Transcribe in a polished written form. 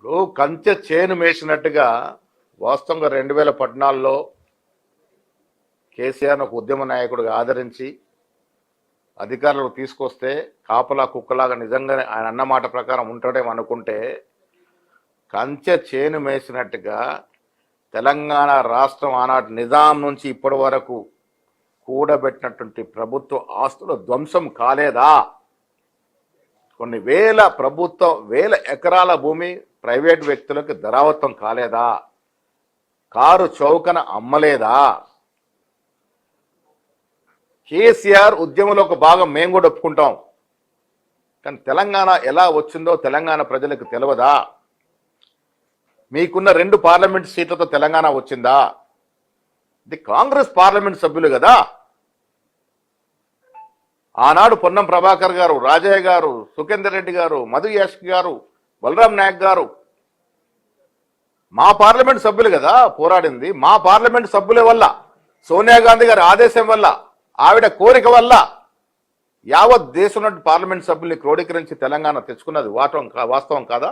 ఇప్పుడు కంచె చేను మేసినట్టుగా వాస్తవంగా 2014లో కేసీఆర్ను ఒక ఉద్యమ నాయకుడిగా ఆదరించి అధికారులకు తీసుకొస్తే కాపలా కుక్కలాగా నిజంగానే ఆయన అన్నమాట ప్రకారం ఉంటాడేమో అనుకుంటే కంచె చేను మేసినట్టుగా తెలంగాణ రాష్ట్రం ఆనాటి నిజాం నుంచి ఇప్పటి వరకు కూడబెట్టినటువంటి ప్రభుత్వ ఆస్తుల ధ్వంసం కాలేదా? కొన్ని వేల ఎకరాల భూమి ప్రైవేట్ వ్యక్తులకు ధరావత్వం కాలేదా? కారు చౌకన అమ్మలేదా? కేసీఆర్ ఉద్యమంలో ఒక భాగం మేము కూడా ఒప్పుకుంటాం, కానీ తెలంగాణ ఎలా వచ్చిందో తెలంగాణ ప్రజలకు తెలియదా? మీకున్న 2 పార్లమెంట్ సీట్లతో తెలంగాణ వచ్చిందా? ఇది కాంగ్రెస్ పార్లమెంట్ సభ్యులు కదా. ఆనాడు పొన్నం ప్రభాకర్ గారు, రాజయ్య గారు, సుఖేందర్ రెడ్డి గారు, మధు యాష్కి గారు, బలరాం నాయక్ గారు మా పార్లమెంట్ సభ్యులు కదా పోరాడింది. మా పార్లమెంట్ సభ్యుల వల్ల, సోనియా గాంధీ గారి ఆదేశం వల్ల, ఆవిడ కోరిక వల్ల యావత్ దేశంలో పార్లమెంట్ సభ్యుల్ని క్రోడీకరించి తెలంగాణ తెచ్చుకున్నది వాస్తవం కాదా?